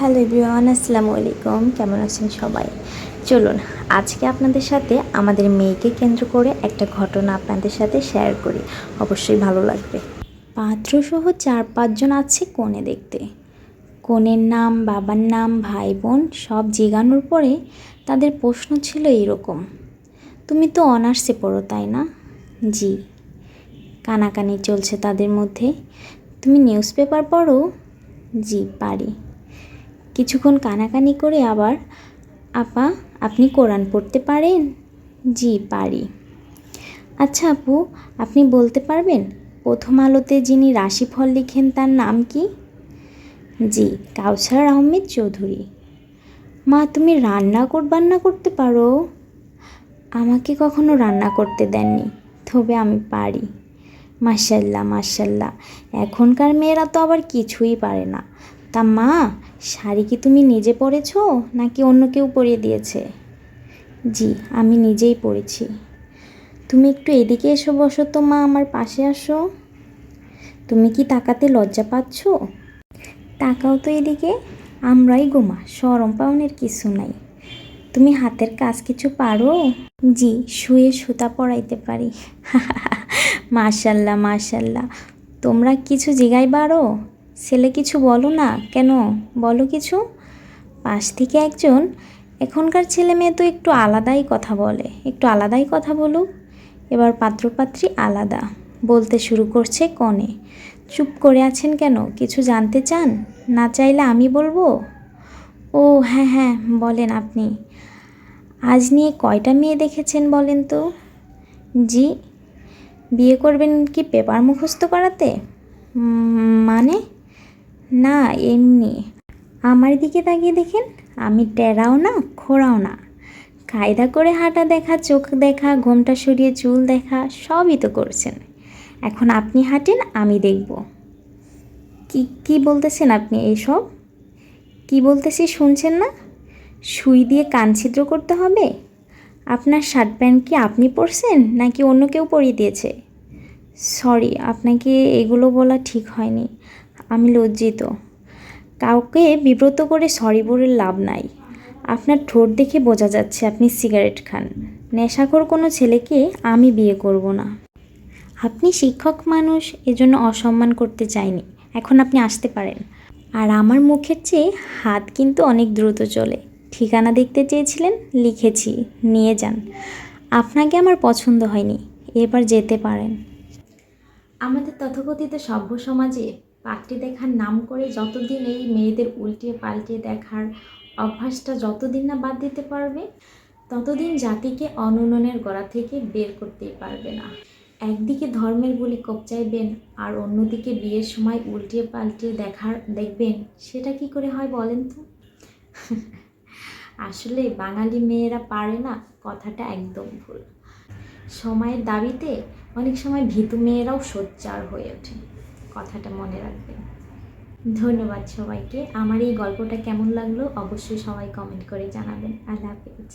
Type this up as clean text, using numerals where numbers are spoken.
Hello everyone, আসসালামু আলাইকুম। কেমন আছেন সবাই? চলুন আজকে আপনাদের সাথে আমাদের মেয়েকে কেন্দ্র করে একটা ঘটনা আপনাদের সাথে শেয়ার করি। অবশ্যই ভালো লাগবে। পাত্রসহ 4-5 জন আছে কনে দেখতে। কনের নাম, বাবার নাম, ভাই বোন সব জিজ্ঞানোর পরে তাদের প্রশ্ন ছিল এরকম: তুমি তো অনার্সে পড়ো, তাই না? জি। কানাকানি চলছে তাদের মধ্যে। তুমি নিউজ পেপার পড়ো? জি, পারি। কিছুক্ষণ কানাকানি করে আবার, আপা আপনি কোরআন পড়তে পারেন? জি, পারি। আচ্ছা আপু, আপনি বলতে পারবেন প্রথম আলোতে যিনি রাশিফল লিখেন তার নাম কি? জি, কাউসার আহমেদ চৌধুরী। মা, তুমি বান্না করতে পারো? আমাকে কখনো রান্না করতে দেননি, তবে আমি পারি। মাশাল্লাহ মাশাল্লাহ, এখনকার মেয়েরা তো আবার কিছুই পারে না। তা মা, শাড়ি কি তুমি নিজে পরেছো নাকি অন্য কেউ পরিয়ে দিয়েছে? জি, আমি নিজেই পরেছি। তুমি একটু এদিকে এসো, বসো তো মা, আমার পাশে আসো। তুমি কি তাকাতে লজ্জা পাচ্ছ? তাকাও তো এদিকে। আমরাই গোমা, শরম পাওনের কিছু নাই। তুমি হাতের কাজ কিছু পারো? জি, শুয়ে সুতা পরাইতে পারি। মাশাল্লাহ মাশাল্লাহ, তোমরা কিছু জিগাইবারো? ছেলে কিছু বলো না কেন, বলো কিছু। পাশ থেকে একজন: এখনকার ছেলে মেয়ে তো একটু আলাদাই কথা বলে, একটু আলাদাই কথা বলুক। এবার পাত্রপাত্রী আলাদা বলতে শুরু করছে কনে। চুপ করে আছেন কেন, কিছু জানতে চান? না চাইলে আমি বলবো। ও হ্যাঁ হ্যাঁ, বলেন আপনি। আজ নিয়ে কয়টা মেয়ে দেখেছেন বলেন তো? জি। বিয়ে করবেন কি পেপার মুখস্থ করাতে? মানে? না, এমনি। আমার দিকে তাকিয়ে দেখেন, আমি টেরাও না খোঁড়াও না। কায়দা করে হাঁটা দেখা, চোখ দেখা, ঘোমটা সরিয়ে চুল দেখা, সবই তো করছেন। এখন আপনি হাঁটেন, আমি দেখব। কি কি বলতেছেন আপনি এইসব? কি বলতেছি শুনছেন না? সুই দিয়ে কান ছিদ্র করতে হবে? আপনার শার্ট প্যান্ট কি আপনি পরছেন নাকি অন্য কেউ পরিয়ে দিয়েছে? সরি, আপনাকে এগুলো বলা ঠিক হয়নি, আমি লজ্জিত। কাউকে বিব্রত করে সরি বলে লাভ নাই। আপনার ঠোঁট দেখে বোঝা যাচ্ছে আপনি সিগারেট খান। নেশাখোর কোনো ছেলেকে আমি বিয়ে করব না। আপনি শিক্ষক মানুষ, এজন্য অসম্মান করতে চাইনি। এখন আপনি আসতে পারেন। আর আমার মুখের চেয়ে হাত কিন্তু অনেক দ্রুত চলে। ঠিকানা দেখতে চেয়েছিলেন, লিখেছি, নিয়ে যান। আপনাকে আমার পছন্দ হয়নি, এবার যেতে পারেন। আমাদের তথাকথিত সভ্য সমাজে পাত্রী দেখার নাম করে যতদিন এই মেয়েদের উল্টিয়ে পাল্টিয়ে দেখার অভ্যাসটা যতদিন না বাদ দিতে পারবে, ততদিন জাতিকে অনুন্নয়নের গড়া থেকে বের করতেই পারবে না। একদিকে ধর্মের বুলি কবচাইবেন আর অন্যদিকে বিয়ের সময় উল্টিয়ে পাল্টিয়ে দেখবেন, সেটা কি করে হয় বলেন তো? আসলে বাঙালি মেয়েরা পারে না, কথাটা একদম ভুল। সময়ের দাবিতে অনেক সময় ভীতু মেয়েরাও সোচ্চার হয়ে ওঠে, কথাটা মনে রাখবেন। ধন্যবাদ সবাইকে। আমার এই গল্পটা কেমন লাগলো অবশ্যই সবাই কমেন্ট করে জানাবেন। আল্লাহ হাফেজ।